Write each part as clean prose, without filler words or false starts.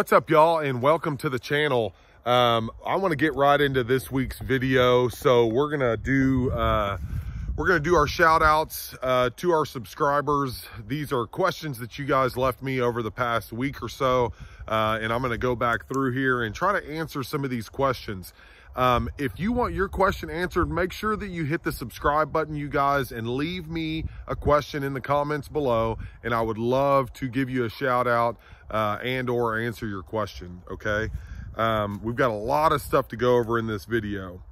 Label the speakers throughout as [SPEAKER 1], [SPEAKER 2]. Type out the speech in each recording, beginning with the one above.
[SPEAKER 1] What's up, y'all, and welcome to the channel. I want to get right into this week's video. So we're gonna do our shout outs to our subscribers. These are questions that you guys left me over the past week or so, and I'm gonna go back through here and try to answer some of these questions. If you want your question answered, make sure that you hit the subscribe button, you guys, and leave me a question in the comments below, and I would love to give you a shout out and or answer your question. Okay, we've got a lot of stuff to go over in this video,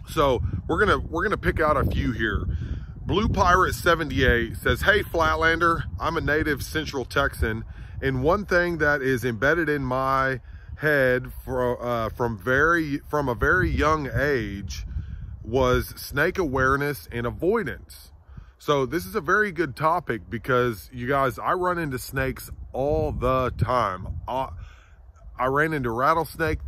[SPEAKER 1] so we're gonna pick out a few here. Blue Pirate 78 says, "Hey Flatlander, I'm a native Central Texan, and one thing that is embedded in my head from a very young age was snake awareness and avoidance." So this is a very good topic because, you guys, I run into snakes all the time. I ran into rattlesnake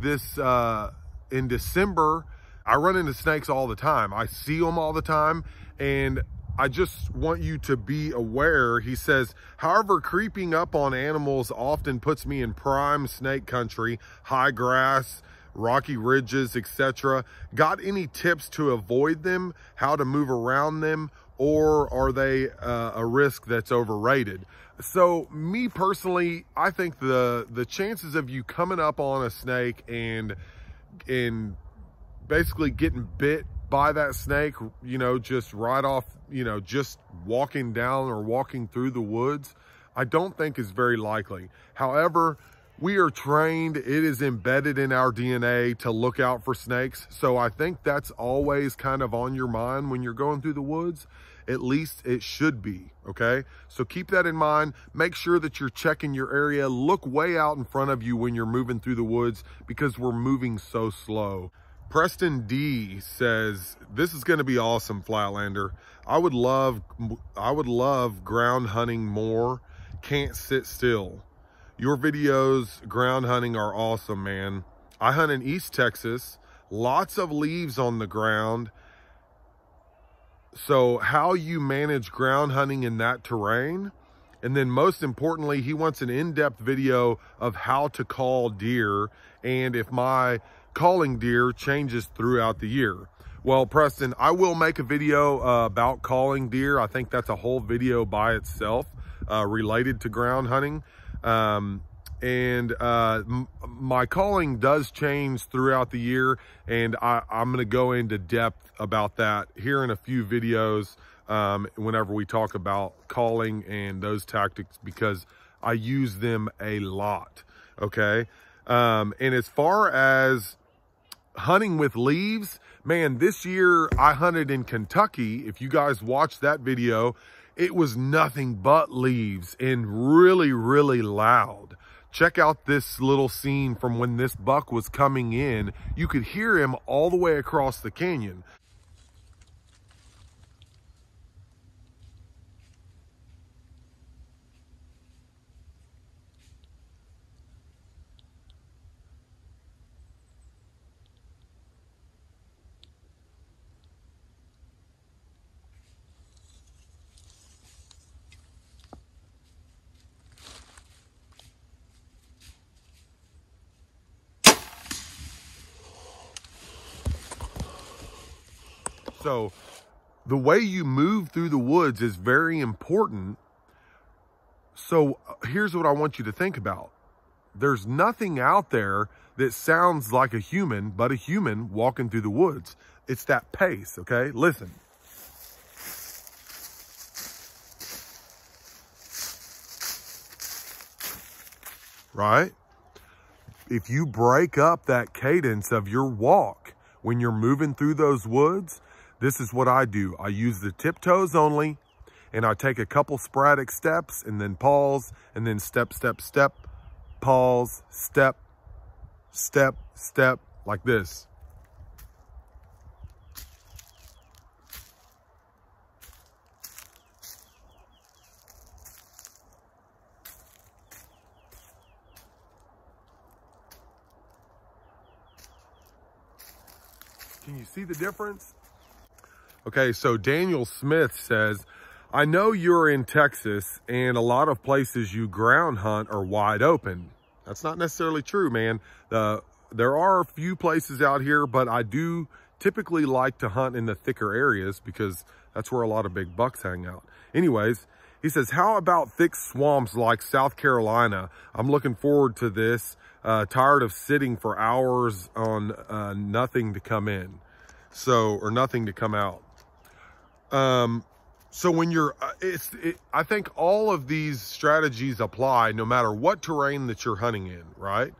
[SPEAKER 1] in December. I run into snakes all the time. I see them all the time, and I just want you to be aware. He says, "However, creeping up on animals often puts me in prime snake country, high grass, rocky ridges, etc. Got any tips to avoid them, how to move around them, or are they a risk that's overrated?" So me personally, I think the chances of you coming up on a snake and basically getting bit by that snake, you know, just right off, you know, just walking down or walking through the woods, I don't think is very likely. However, we are trained, it is embedded in our DNA to look out for snakes. So I think that's always kind of on your mind when you're going through the woods. At least it should be, okay? So keep that in mind. Make sure that you're checking your area. Look way out in front of you when you're moving through the woods because we're moving so slow. Preston D says, "This is gonna be awesome, Flatlander. I would love ground hunting more. Can't sit still. Your videos ground hunting are awesome, man. I hunt in East Texas, lots of leaves on the ground. So how you manage ground hunting in that terrain?" And then most importantly, he wants an in-depth video of how to call deer and if my calling deer changes throughout the year. Well, Preston, I will make a video about calling deer. I think that's a whole video by itself related to ground hunting. My calling does change throughout the year, and I'm going to go into depth about that here in a few videos whenever we talk about calling and those tactics, because I use them a lot. Okay, and as far as hunting with leaves, man, this year I hunted in Kentucky. If you guys watched that video, it was nothing but leaves and really, really loud. Check out this little scene from when this buck was coming in. You could hear him all the way across the canyon. So the way you move through the woods is very important. So here's what I want you to think about. There's nothing out there that sounds like a human, but a human walking through the woods. It's that pace, okay? Listen. Right? If you break up that cadence of your walk when you're moving through those woods, this is what I do. I use the tiptoes only, and I take a couple sporadic steps and then pause, and then step, step, step, pause, step, step, step, like this. Can you see the difference? Okay, so Daniel Smith says, "I know you're in Texas and a lot of places you ground hunt are wide open. That's not necessarily true, man. There are a few places out here, but I do typically like to hunt in the thicker areas because that's where a lot of big bucks hang out. Anyways, he says, how about thick swamps like South Carolina? I'm looking forward to this. Tired of sitting for hours on nothing to come in. Or nothing to come out. So when you're, I think all of these strategies apply no matter what terrain that you're hunting in, right?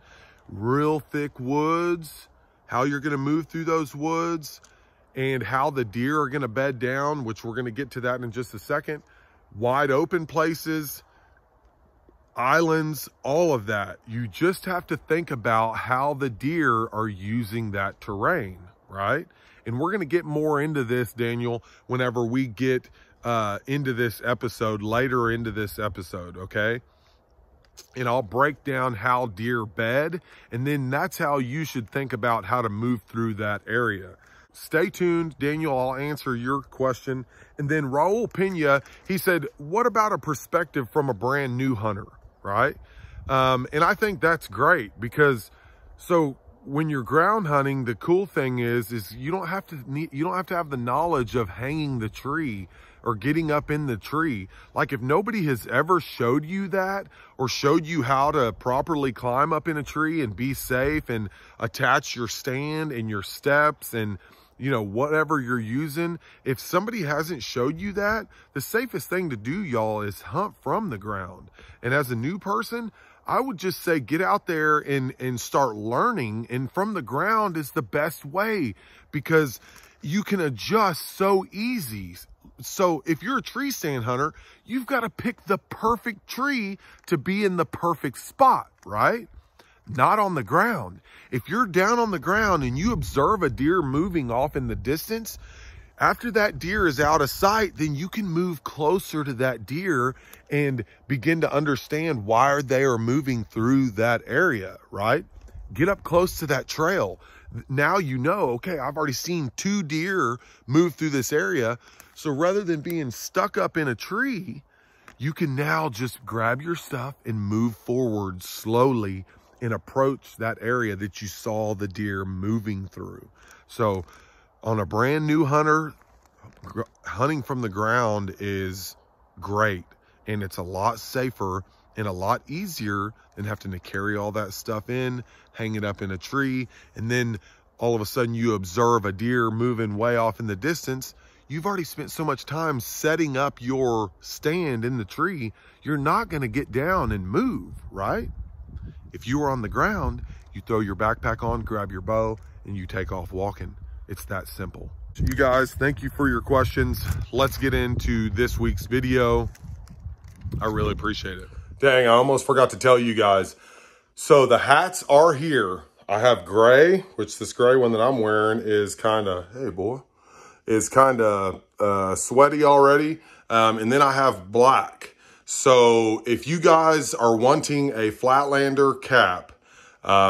[SPEAKER 1] Real thick woods, how you're going to move through those woods, and how the deer are going to bed down, which we're going to get to that in just a second. Wide open places, islands, all of that. You just have to think about how the deer are using that terrain, right? And we're going to get more into this, Daniel, whenever we get into this episode, later into this episode, okay? And I'll break down how deer bed, and then that's how you should think about how to move through that area. Stay tuned, Daniel. I'll answer your question. And then Raul Pena, he said, what about a perspective from a brand new hunter, right? And I think that's great because, so when you're ground hunting, the cool thing is you don't have to have the knowledge of hanging the tree or getting up in the tree. Like if nobody has ever showed you that or showed you how to properly climb up in a tree and be safe and attach your stand and your steps and, you know, whatever you're using, if somebody hasn't showed you that, the safest thing to do, y'all, is hunt from the ground. And as a new person, I would just say get out there and start learning, and from the ground is the best way because you can adjust so easy. So if you're a tree stand hunter, you've got to pick the perfect tree to be in the perfect spot, right? Not on the ground. If you're down on the ground and you observe a deer moving off in the distance, after that deer is out of sight, then you can move closer to that deer and begin to understand why they are moving through that area, right? Get up close to that trail. Now you know, okay, I've already seen 2 deer move through this area. So rather than being stuck up in a tree, you can now just grab your stuff and move forward slowly and approach that area that you saw the deer moving through. So on a brand new hunter, hunting from the ground is great, and it's a lot safer and a lot easier than having to carry all that stuff in, hang it up in a tree, and then all of a sudden you observe a deer moving way off in the distance. You've already spent so much time setting up your stand in the tree, you're not going to get down and move, right? If you are on the ground, you throw your backpack on, grab your bow, and you take off walking. It's that simple. You guys, thank you for your questions. Let's get into this week's video. I really appreciate it. Dang, I almost forgot to tell you guys. So the hats are here. I have gray, which this gray one that I'm wearing is kind of, hey boy, is kind of sweaty already. And then I have black. So if you guys are wanting a Flatlander cap,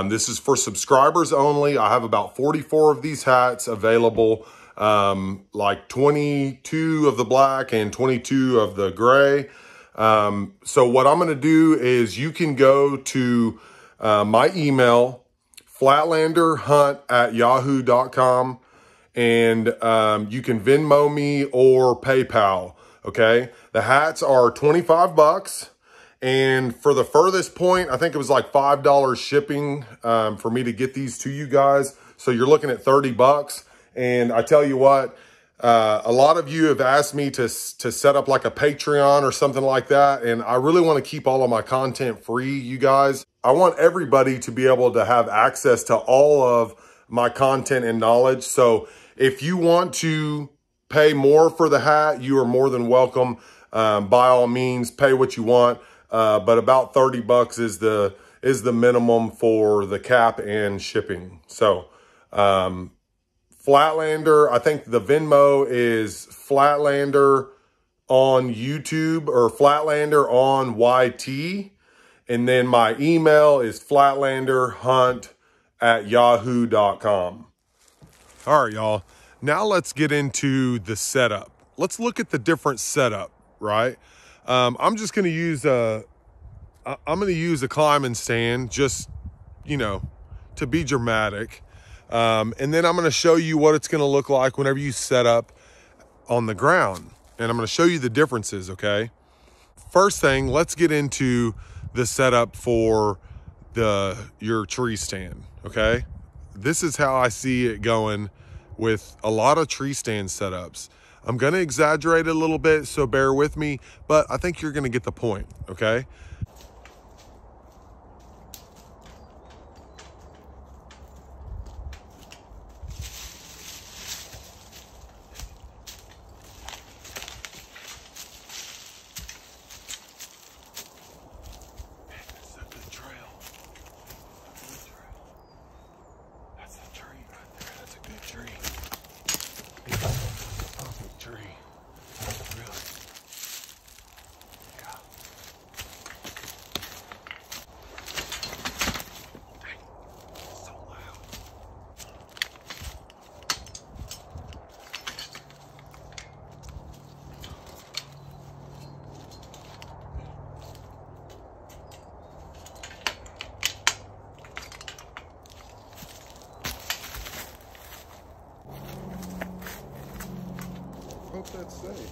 [SPEAKER 1] this is for subscribers only. I have about 44 of these hats available, like 22 of the black and 22 of the gray. So what I'm going to do is you can go to my email, flatlanderhunt@yahoo.com, and you can Venmo me or PayPal. Okay, the hats are 25 bucks. And for the furthest point, I think it was like $5 shipping for me to get these to you guys. So you're looking at 30 bucks. And I tell you what, a lot of you have asked me to set up like a Patreon or something like that. And I really want to keep all of my content free, you guys. I want everybody to be able to have access to all of my content and knowledge. So if you want to pay more for the hat, you are more than welcome. By all means, pay what you want. But about 30 bucks is the minimum for the cap and shipping. So, Flatlander, I think the Venmo is Flatlander on YouTube or Flatlander on YT. And then my email is flatlanderhunt@yahoo.com. All right, y'all. Now let's get into the setup. Let's look at the different setup, right? I'm just going to use I I'm going to use a climbing stand just, you know, to be dramatic. And then I'm going to show you what it's going to look like whenever you set up on the ground. And I'm going to show you the differences, okay? First thing, let's get into the setup for your tree stand, okay? This is how I see it going with a lot of tree stand setups. I'm going to exaggerate a little bit, so bear with me, but I think you're going to get the point, okay? Hope that's safe.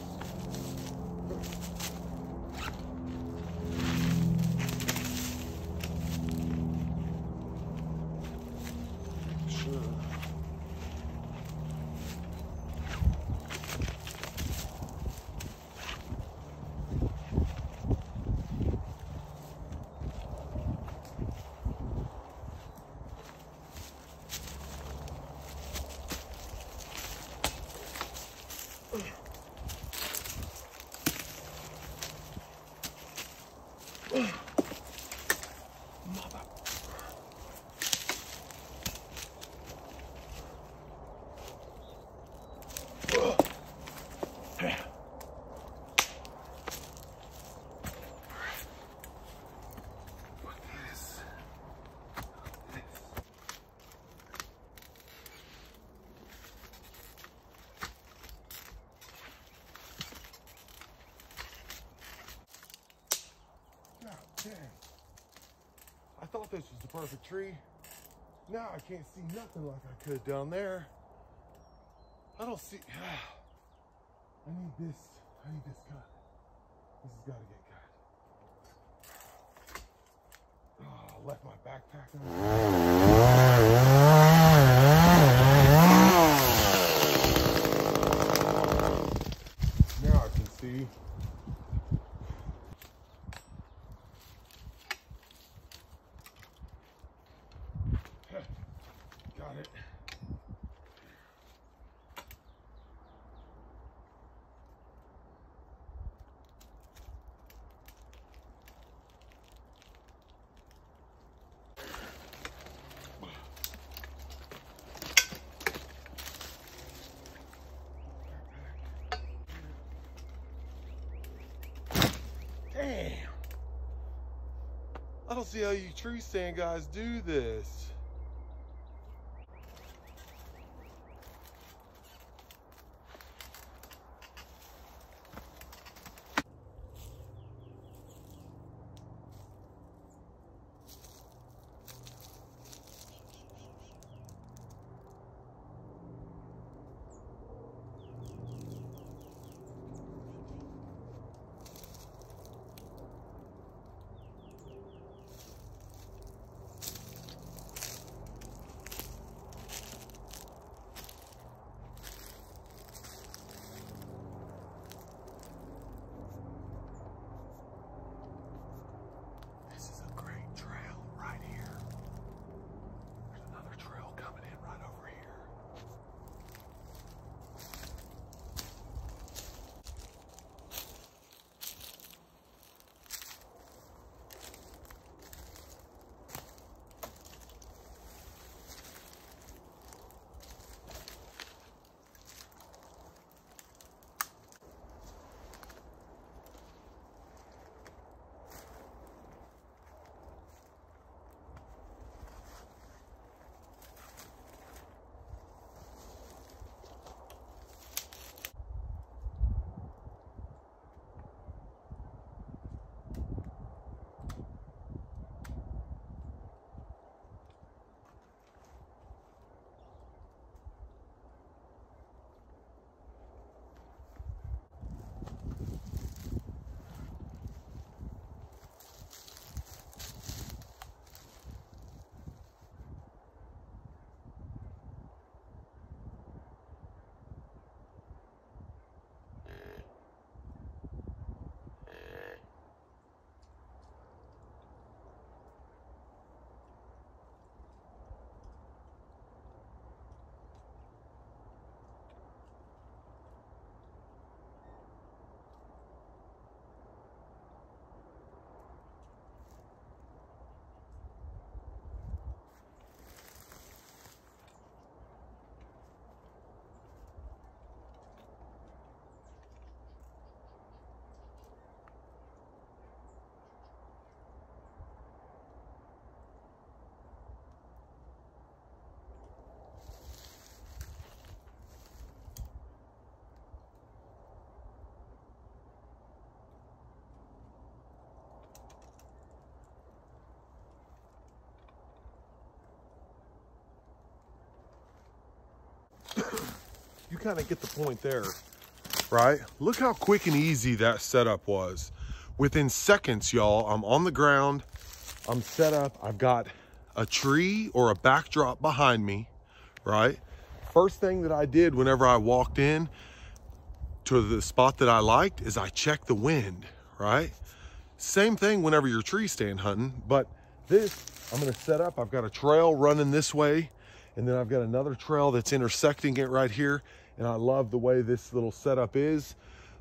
[SPEAKER 1] Sure. Dang. I thought this was the perfect tree. Now I can't see nothing like I could down there. I don't see. I need this cut. This has got to get cut. Oh, I left my backpack on. Now I can see. Got it. Damn. I don't see how you tree stand guys do this. You kind of get the point there, right? Look how quick and easy that setup was. Within seconds, y'all, I'm on the ground, I'm set up, I've got a tree or a backdrop behind me, right? First thing that I did whenever I walked in to the spot that I liked is I checked the wind, right? Same thing whenever you're tree stand hunting, but this, I'm gonna set up, I've got a trail running this way, and then I've got another trail that's intersecting it right here, and I love the way this little setup is.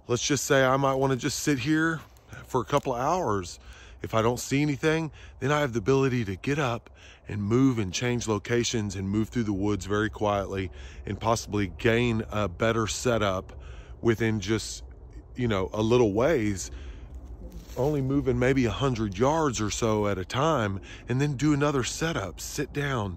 [SPEAKER 1] Let's just say I might wanna just sit here for a couple of hours. If I don't see anything, then I have the ability to get up and move and change locations and move through the woods very quietly and possibly gain a better setup within just, you know, a little ways, only moving maybe 100 yards or so at a time, and then do another setup, sit down.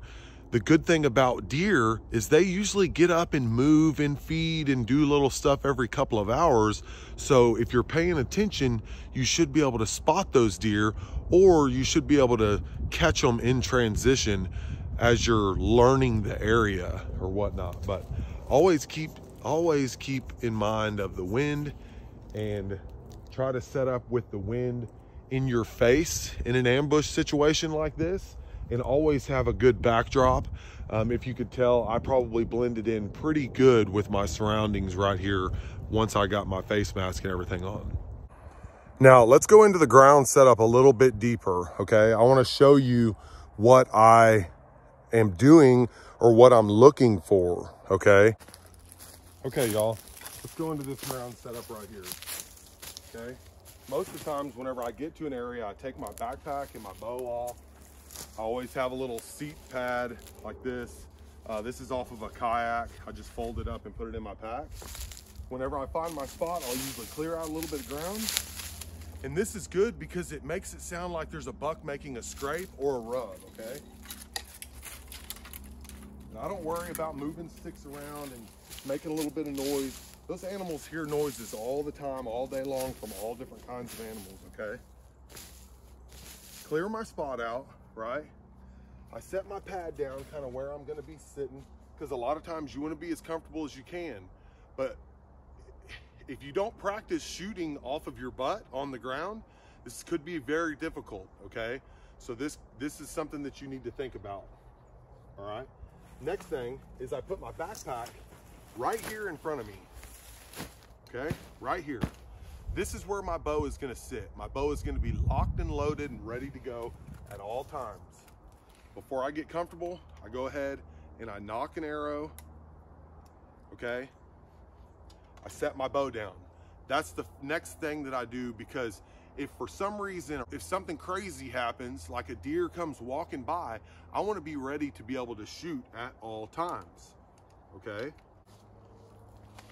[SPEAKER 1] The good thing about deer is they usually get up and move and feed and do little stuff every couple of hours. So if you're paying attention, you should be able to spot those deer, or you should be able to catch them in transition as you're learning the area or whatnot. But always keep in mind of the wind, and try to set up with the wind in your face in an ambush situation like this, and always have a good backdrop. If you could tell, I probably blended in pretty good with my surroundings right here once I got my face mask and everything on. Now let's go into the ground setup a little bit deeper, okay? I wanna show you what I am doing or what I'm looking for, okay? Okay, y'all, let's go into this ground setup right here, okay? Most of the times whenever I get to an area, I take my backpack and my bow off. I always have a little seat pad like this. This is off of a kayak. I just fold it up and put it in my pack. Whenever I find my spot, I'll usually clear out a little bit of ground. And this is good because it makes it sound like there's a buck making a scrape or a rub, okay? And I don't worry about moving sticks around and making a little bit of noise. Those animals hear noises all the time, all day long, from all different kinds of animals, okay? Clear my spot out, right? I set my pad down kind of where I'm gonna be sitting, because a lot of times you wanna be as comfortable as you can. But if you don't practice shooting off of your butt on the ground, this could be very difficult, okay? So this is something that you need to think about, all right? Next thing is I put my backpack right here in front of me, okay? Right here. This is where my bow is gonna sit. My bow is gonna be locked and loaded and ready to go at all times. Before I get comfortable, I go ahead and I knock an arrow, okay? I set my bow down. That's the next thing that I do, because if for some reason, if something crazy happens, like a deer comes walking by, I wanna be ready to be able to shoot at all times, okay?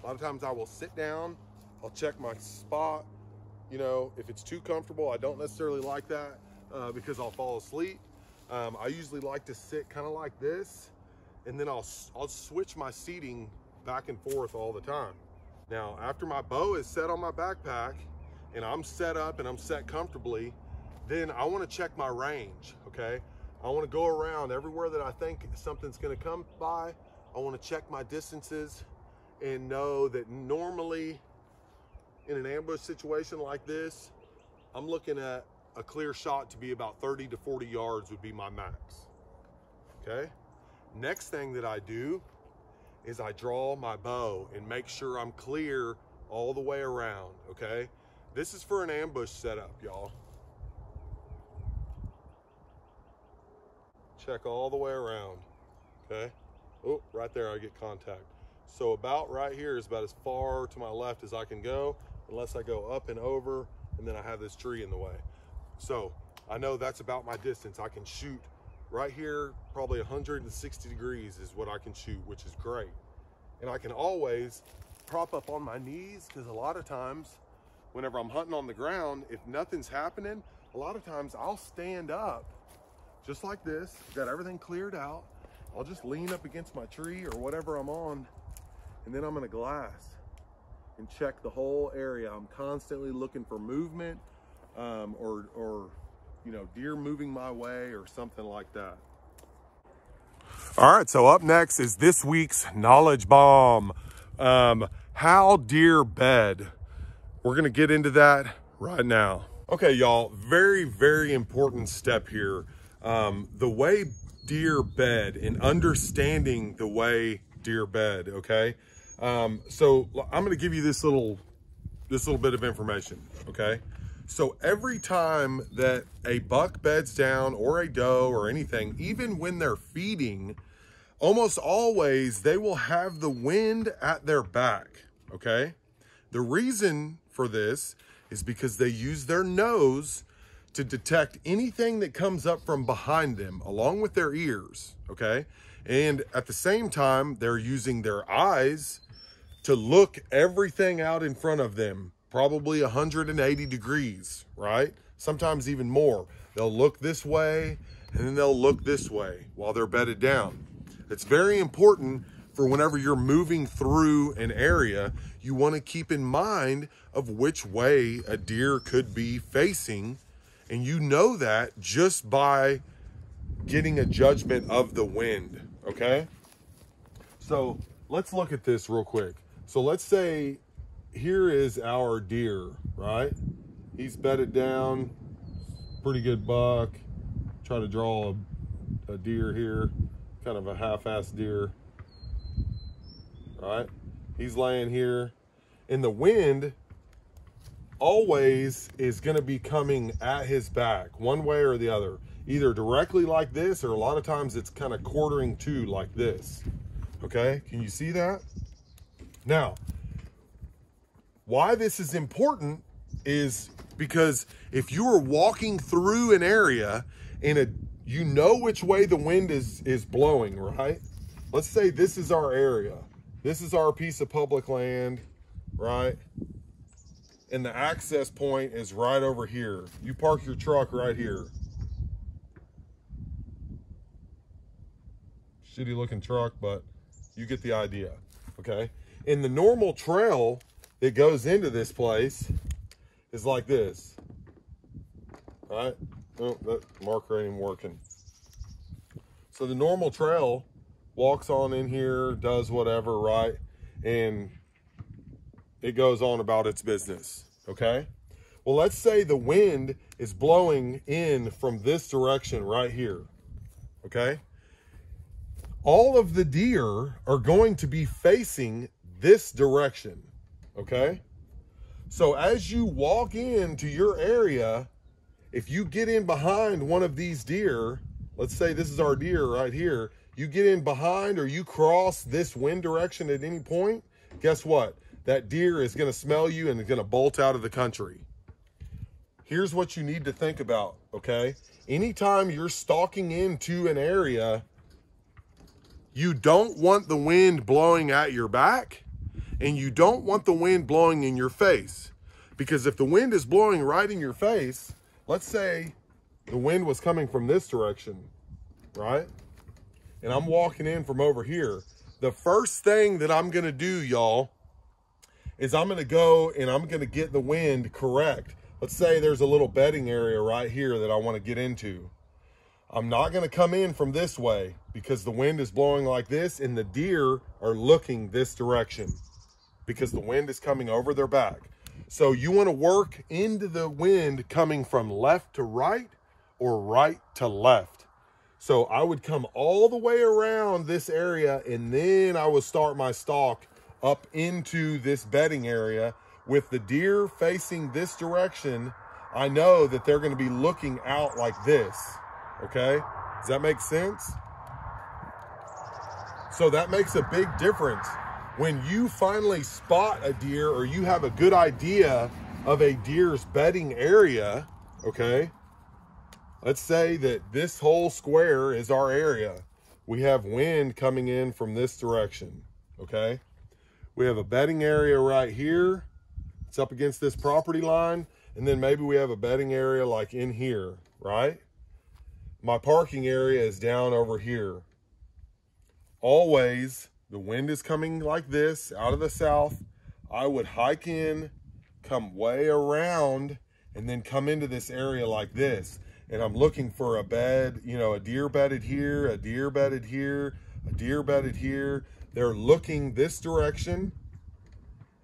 [SPEAKER 1] A lot of times I will sit down, I'll check my spot. You know, if it's too comfortable, I don't necessarily like that because I'll fall asleep. I usually like to sit kind of like this, and then I'll switch my seating back and forth all the time. Now, after my bow is set on my backpack and I'm set up and I'm set comfortably, then I want to check my range, okay? I want to go around everywhere that I think something's going to come by. I want to check my distances and know that normally in an ambush situation like this, I'm looking at a clear shot to be about 30 to 40 yards would be my max, okay? Next thing that I do is I draw my bow and make sure I'm clear all the way around, okay? This is for an ambush setup, y'all. Check all the way around, okay? Oh, right there I get contact. So about right here is about as far to my left as I can go, unless I go up and over, and then I have this tree in the way. So I know that's about my distance. I can shoot right here, probably 160 degrees is what I can shoot, which is great. And I can always prop up on my knees, because a lot of times whenever I'm hunting on the ground, if nothing's happening, a lot of times I'll stand up just like this, got everything cleared out. I'll just lean up against my tree or whatever I'm on, and then I'm gonna glass and check the whole area. I'm constantly looking for movement or you know, deer moving my way or something like that. All right, so up next is this week's knowledge bomb. How deer bed. We're gonna get into that right now. Okay, y'all, very, very important step here. The way deer bed and understanding the way deer bed, okay? So I'm gonna give you this little bit of information, okay? So every time that a buck beds down or a doe or anything, even when they're feeding, almost always they will have the wind at their back, okay? The reason for this is because they use their nose to detect anything that comes up from behind them, along with their ears, okay? And at the same time, they're using their eyes to look everything out in front of them, probably 180 degrees, right? Sometimes even more. They'll look this way, and then they'll look this way while they're bedded down. It's very important for whenever you're moving through an area, you want to keep in mind of which way a deer could be facing. And you know that just by getting a judgment of the wind, okay? So let's look at this real quick. So let's say here is our deer, right? He's bedded down, pretty good buck. Try to draw a deer here, kind of a half-assed deer, right? He's laying here, and the wind always is going to be coming at his back one way or the other, either directly like this, or a lot of times it's kind of quartering to like this. Okay, can you see that? Now, why this is important is because if you are walking through an area and you know which way the wind is blowing, right? Let's say this is our area. This is our piece of public land, right? And the access point is right over here. You park your truck right here. Shitty looking truck, but you get the idea, okay? And the normal trail that goes into this place is like this, right? Oh, that marker ain't even working. So the normal trail walks on in here, does whatever, right? And it goes on about its business, okay? Well, let's say the wind is blowing in from this direction right here, okay? All of the deer are going to be facing this direction, okay? So as you walk into your area, if you get in behind one of these deer, let's say this is our deer right here, you get in behind or you cross this wind direction at any point, guess what? That deer is going to smell you and is going to bolt out of the country. Here's what you need to think about, okay? Anytime you're stalking into an area, you don't want the wind blowing at your back, and you don't want the wind blowing in your face. Because if the wind is blowing right in your face, let's say the wind was coming from this direction, right? And I'm walking in from over here. The first thing that I'm going to do, y'all, is I'm going to go and I'm going to get the wind correct. Let's say there's a little bedding area right here that I want to get into. I'm not going to come in from this way because the wind is blowing like this and the deer are looking this direction because the wind is coming over their back. So you want to work into the wind coming from left to right or right to left. So I would come all the way around this area and then I would start my stalk up into this bedding area. With the deer facing this direction, I know that they're going to be looking out like this. Okay, does that make sense? So that makes a big difference. When you finally spot a deer or you have a good idea of a deer's bedding area, okay, let's say that this whole square is our area. We have wind coming in from this direction, okay? We have a bedding area right here. It's up against this property line. And then maybe we have a bedding area like in here, right? My parking area is down over here. Always, the wind is coming like this out of the south. I would hike in, come way around, and then come into this area like this. and I'm looking for a bed, you know, a deer bedded here, a deer bedded here, a deer bedded here. They're looking this direction,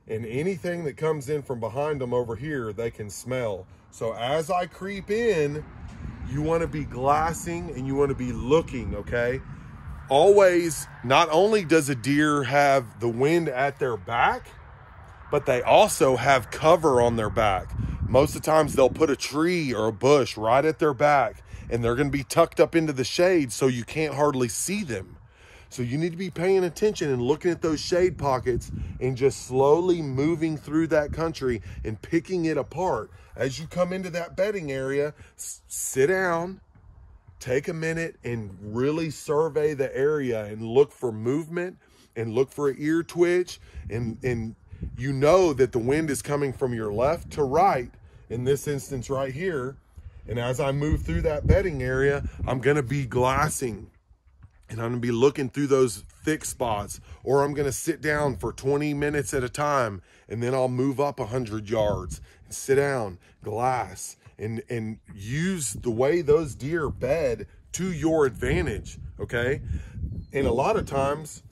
[SPEAKER 1] and anything that comes in from behind them over here, they can smell. So as I creep in, you want to be glassing and you want to be looking, okay? Always, not only does a deer have the wind at their back, but they also have cover on their back. Most of the times they'll put a tree or a bush right at their back, and they're going to be tucked up into the shade so you can't hardly see them. So you need to be paying attention and looking at those shade pockets and just slowly moving through that country and picking it apart. As you come into that bedding area, sit down, take a minute and really survey the area and look for movement and look for an ear twitch. And you know that the wind is coming from your left to right, in this instance right here. And as I move through that bedding area, I'm going to be glassing. And I'm gonna be looking through those thick spots, or I'm gonna sit down for 20 minutes at a time, and then I'll move up 100 yards and sit down, glass, and use the way those deer bed to your advantage, okay? And a lot of times,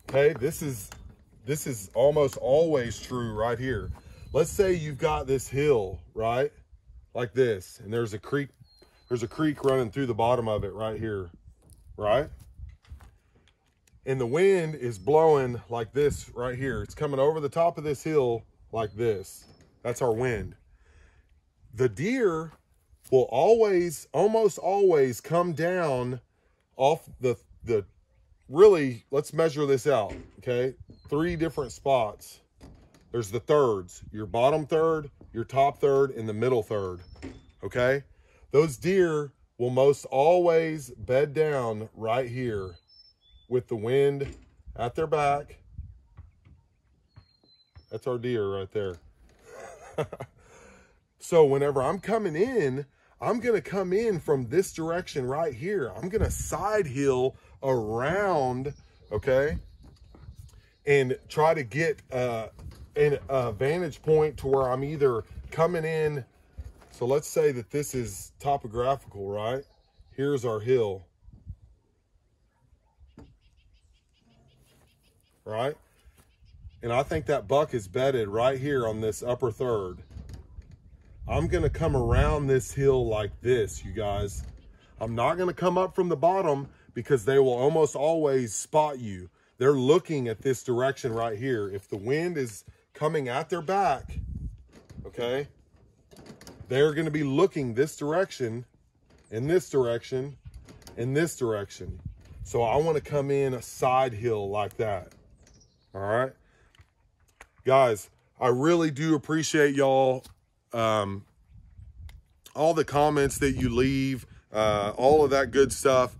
[SPEAKER 1] okay, this is almost always true right here. Let's say you've got this hill, right? Like this, and there's a creek running through the bottom of it right here, right? And the wind is blowing like this right here. It's coming over the top of this hill like this. That's our wind. The deer will always, almost always come down off the really, let's measure this out, okay? 3 different spots. There's the thirds, your bottom third, your top third, and the middle third, okay? Those deer will most always bed down right here with the wind at their back. That's our deer right there. So whenever I'm coming in, I'm going to come in from this direction right here. I'm going to side hill around, okay, and try to get a vantage point to where I'm either coming in. So let's say that this is topographical, right? Here's our hill, right? And I think that buck is bedded right here on this upper third. I'm gonna come around this hill like this, you guys. I'm not gonna come up from the bottom because they will almost always spot you. They're looking at this direction right here. If the wind is coming at their back, okay, they're going to be looking this direction, in this direction, in this direction. So I want to come in a side hill like that. All right. Guys, I really do appreciate y'all, all the comments that you leave, all of that good stuff.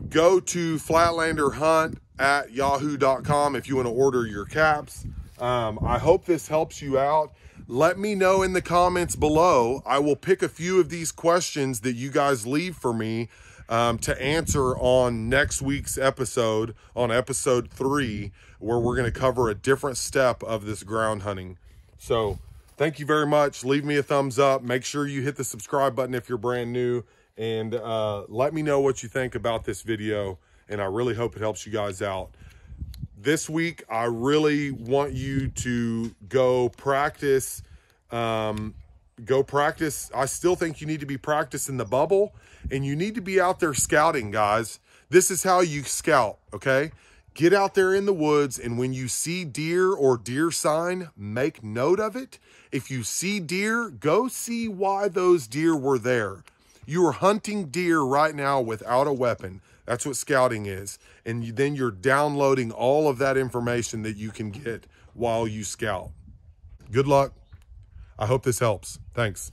[SPEAKER 1] Go to Flatlanderhunt@yahoo.com if you want to order your caps. I hope this helps you out. Let me know in the comments below. I will pick a few of these questions that you guys leave for me to answer on next week's episode, on episode 3, where we're going to cover a different step of this ground hunting. So thank you very much. Leave me a thumbs up. Make sure you hit the subscribe button if you're brand new, and let me know what you think about this video. And I really hope it helps you guys out. This week, I really want you to go practice. Go practice. I still think you need to be practicing the bubble, and you need to be out there scouting, guys. This is how you scout, okay? Get out there in the woods, and when you see deer or deer sign, make note of it. If you see deer, go see why those deer were there. You are hunting deer right now without a weapon. That's what scouting is. And then you're downloading all of that information that you can get while you scout. Good luck. I hope this helps. Thanks.